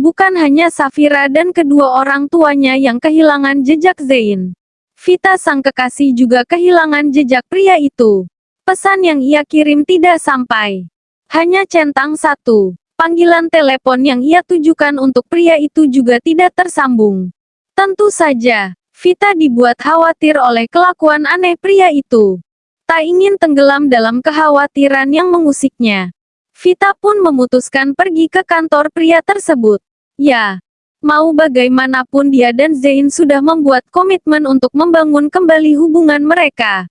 Bukan hanya Safira dan kedua orang tuanya yang kehilangan jejak Zein. Vita sang kekasih juga kehilangan jejak pria itu. Pesan yang ia kirim tidak sampai. Hanya centang satu. Panggilan telepon yang ia tujukan untuk pria itu juga tidak tersambung. Tentu saja, Vita dibuat khawatir oleh kelakuan aneh pria itu. Tak ingin tenggelam dalam kekhawatiran yang mengusiknya. Vita pun memutuskan pergi ke kantor pria tersebut. Ya, mau bagaimanapun dia dan Zein sudah membuat komitmen untuk membangun kembali hubungan mereka.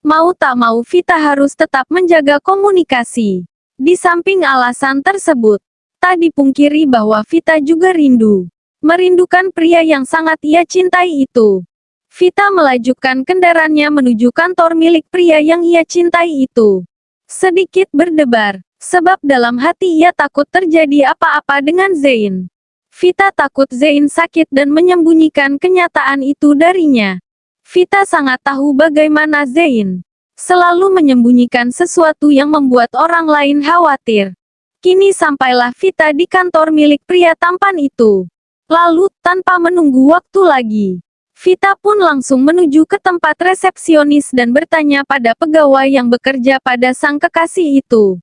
Mau tak mau Vita harus tetap menjaga komunikasi. Di samping alasan tersebut, tak dipungkiri bahwa Vita juga rindu. Merindukan pria yang sangat ia cintai itu. Vita melajukan kendaraannya menuju kantor milik pria yang ia cintai itu. Sedikit berdebar, sebab dalam hati ia takut terjadi apa-apa dengan Zein. Vita takut Zein sakit dan menyembunyikan kenyataan itu darinya. Vita sangat tahu bagaimana Zein selalu menyembunyikan sesuatu yang membuat orang lain khawatir. Kini sampailah Vita di kantor milik pria tampan itu. Lalu, tanpa menunggu waktu lagi, Vita pun langsung menuju ke tempat resepsionis dan bertanya pada pegawai yang bekerja pada sang kekasih itu.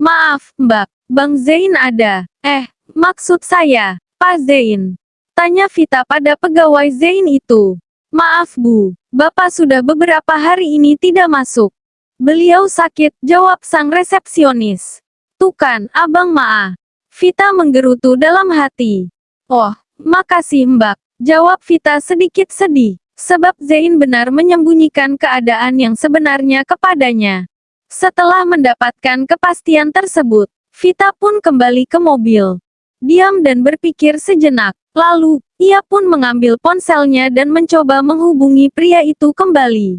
"Maaf, Mbak, Bang Zein ada?" Maksud saya, Pak Zein. Tanya Vita pada pegawai Zein itu. "Maaf Bu, Bapak sudah beberapa hari ini tidak masuk. Beliau sakit," jawab sang resepsionis. "Tuh kan, Abang Maa." Vita menggerutu dalam hati. "Oh, makasih Mbak," jawab Vita sedikit sedih, sebab Zein benar menyembunyikan keadaan yang sebenarnya kepadanya. Setelah mendapatkan kepastian tersebut, Vita pun kembali ke mobil. Diam dan berpikir sejenak. Lalu, ia pun mengambil ponselnya dan mencoba menghubungi pria itu kembali.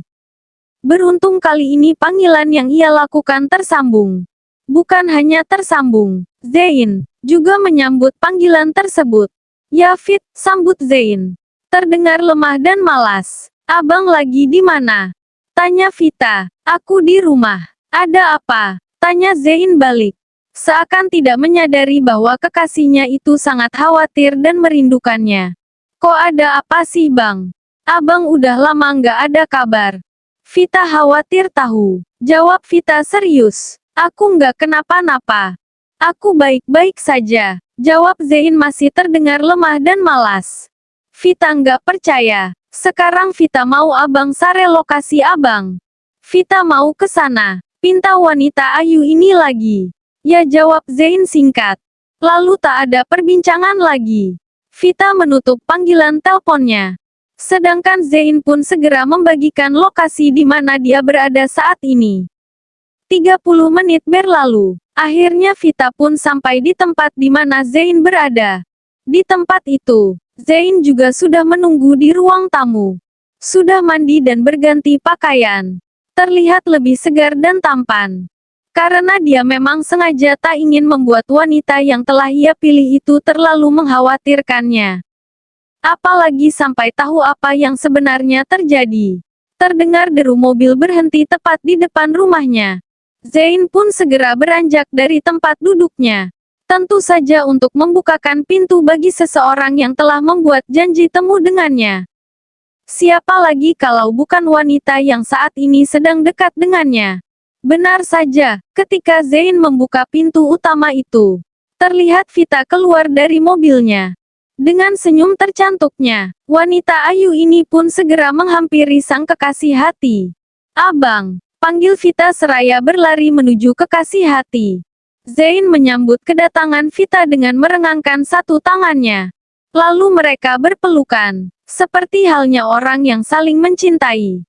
Beruntung kali ini panggilan yang ia lakukan tersambung. Bukan hanya tersambung, Zein juga menyambut panggilan tersebut. "Ya Fit," sambut Zein. Terdengar lemah dan malas. "Abang lagi di mana?" tanya Vita. "Aku di rumah." "Ada apa?" tanya Zein balik. Seakan tidak menyadari bahwa kekasihnya itu sangat khawatir dan merindukannya. "Kok ada apa sih Bang? Abang udah lama nggak ada kabar." Vita khawatir tahu. Jawab Vita serius. "Aku nggak kenapa-napa. Aku baik-baik saja," jawab Zein masih terdengar lemah dan malas. Vita nggak percaya. "Sekarang Vita mau abang share lokasi abang. Vita mau ke sana. Pinta wanita ayu ini lagi." "Ya," jawab Zein singkat. Lalu tak ada perbincangan lagi. Vita menutup panggilan teleponnya. Sedangkan Zein pun segera membagikan lokasi di mana dia berada saat ini. 30 menit berlalu. Akhirnya Vita pun sampai di tempat di mana Zein berada. Di tempat itu, Zein juga sudah menunggu di ruang tamu. Sudah mandi dan berganti pakaian. Terlihat lebih segar dan tampan. Karena dia memang sengaja tak ingin membuat wanita yang telah ia pilih itu terlalu mengkhawatirkannya. Apalagi sampai tahu apa yang sebenarnya terjadi. Terdengar deru mobil berhenti tepat di depan rumahnya. Zein pun segera beranjak dari tempat duduknya. Tentu saja untuk membukakan pintu bagi seseorang yang telah membuat janji temu dengannya. Siapa lagi kalau bukan wanita yang saat ini sedang dekat dengannya? Benar saja, ketika Zein membuka pintu utama itu, terlihat Vita keluar dari mobilnya. Dengan senyum tercantuknya, wanita ayu ini pun segera menghampiri sang kekasih hati. "Abang," panggil Vita seraya berlari menuju kekasih hati. Zein menyambut kedatangan Vita dengan merengangkan satu tangannya. Lalu mereka berpelukan, seperti halnya orang yang saling mencintai.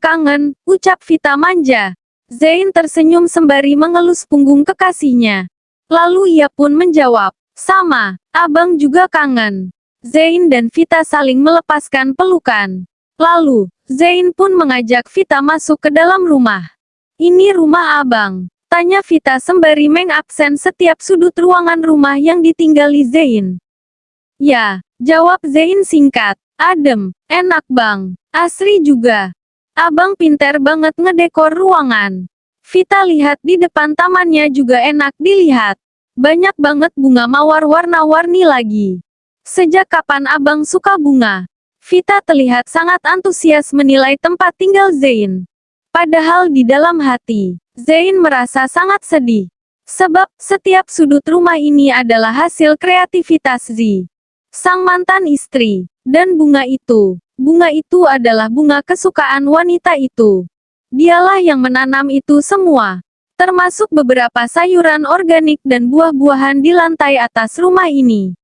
Kangen," ucap Vita manja. Zein tersenyum sembari mengelus punggung kekasihnya. Lalu ia pun menjawab, "Sama, abang juga kangen." Zein dan Vita saling melepaskan pelukan. Lalu, Zein pun mengajak Vita masuk ke dalam rumah. "Ini rumah abang?" tanya Vita sembari mengabsen setiap sudut ruangan rumah yang ditinggali Zein. "Ya," jawab Zein singkat. "Adem, enak bang. Asri juga. Abang pinter banget ngedekor ruangan." Vita lihat di depan tamannya juga enak dilihat. Banyak banget bunga mawar warna-warni lagi. Sejak kapan abang suka bunga? Vita terlihat sangat antusias menilai tempat tinggal Zain. Padahal di dalam hati, Zain merasa sangat sedih. Sebab, setiap sudut rumah ini adalah hasil kreativitas Z, sang mantan istri. Dan bunga itu adalah bunga kesukaan wanita itu. Dialah yang menanam itu semua. Termasuk beberapa sayuran organik dan buah-buahan di lantai atas rumah ini.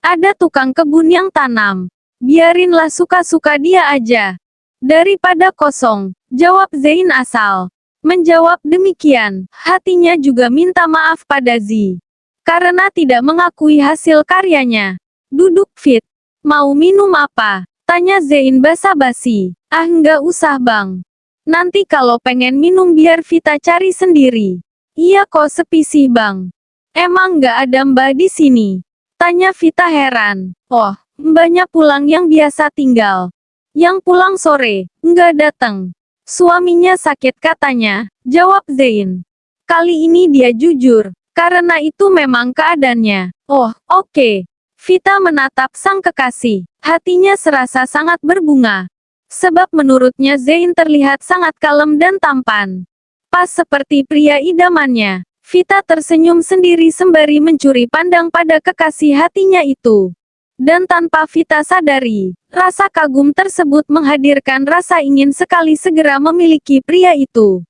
Ada tukang kebun yang tanam. Biarinlah suka-suka dia aja. Daripada kosong, jawab Zain asal. Menjawab demikian, hatinya juga minta maaf pada Z. Karena tidak mengakui hasil karyanya. Duduk Fit. Mau minum apa? Tanya Zain basa-basi. Ah nggak usah bang. Nanti kalau pengen minum biar Vita cari sendiri. Iya kok sepi sih bang. Emang nggak ada mbak di sini? Tanya Vita heran. Oh, mbaknya pulang yang biasa tinggal. Yang pulang sore, nggak datang. Suaminya sakit katanya, jawab Zain. Kali ini dia jujur, karena itu memang keadaannya. Oh, oke. Vita menatap sang kekasih. Hatinya serasa sangat berbunga. Sebab menurutnya Zain terlihat sangat kalem dan tampan. Pas seperti pria idamannya, Vita tersenyum sendiri sembari mencuri pandang pada kekasih hatinya itu. Dan tanpa Vita sadari, rasa kagum tersebut menghadirkan rasa ingin sekali segera memiliki pria itu.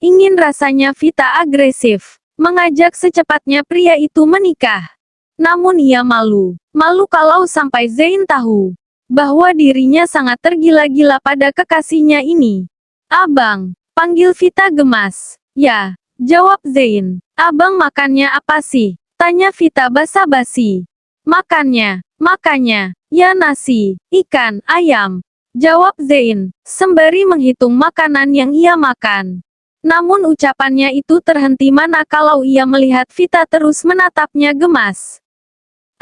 Ingin rasanya Vita agresif, mengajak secepatnya pria itu menikah. Namun ia malu kalau sampai Zain tahu bahwa dirinya sangat tergila-gila pada kekasihnya ini. Abang, panggil Vita gemas. Ya, jawab Zain. Abang makannya apa sih? Tanya Vita basa-basi. Makannya, ya nasi, ikan, ayam. Jawab Zain, sembari menghitung makanan yang ia makan. Namun ucapannya itu terhenti manakala ia melihat Vita terus menatapnya gemas.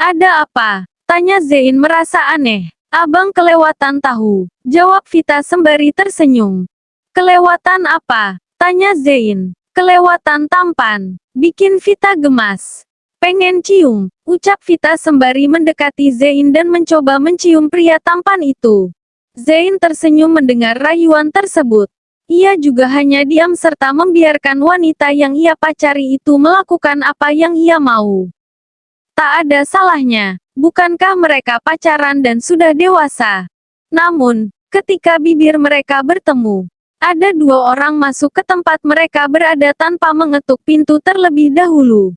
Ada apa? Tanya Zain merasa aneh. Abang kelewatan tahu, jawab Vita sembari tersenyum. Kelewatan apa? Tanya Zain. Kelewatan tampan. Bikin Vita gemas. Pengen cium, ucap Vita sembari mendekati Zain dan mencoba mencium pria tampan itu. Zain tersenyum mendengar rayuan tersebut. Ia juga hanya diam serta membiarkan wanita yang ia pacari itu melakukan apa yang ia mau. Tak ada salahnya, bukankah mereka pacaran dan sudah dewasa? Namun, ketika bibir mereka bertemu, ada dua orang masuk ke tempat mereka berada tanpa mengetuk pintu terlebih dahulu.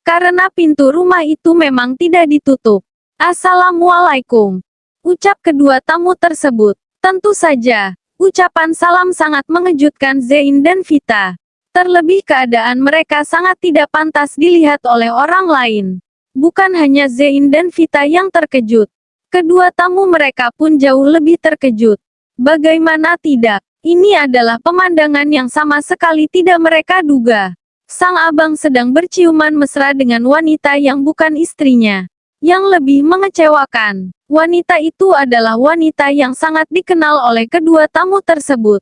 Karena pintu rumah itu memang tidak ditutup. Assalamualaikum, ucap kedua tamu tersebut. Tentu saja, ucapan salam sangat mengejutkan Zain dan Vita. Terlebih keadaan mereka sangat tidak pantas dilihat oleh orang lain. Bukan hanya Zain dan Vita yang terkejut. Kedua tamu mereka pun jauh lebih terkejut. Bagaimana tidak? Ini adalah pemandangan yang sama sekali tidak mereka duga. Sang abang sedang berciuman mesra dengan wanita yang bukan istrinya. Yang lebih mengecewakan, wanita itu adalah wanita yang sangat dikenal oleh kedua tamu tersebut.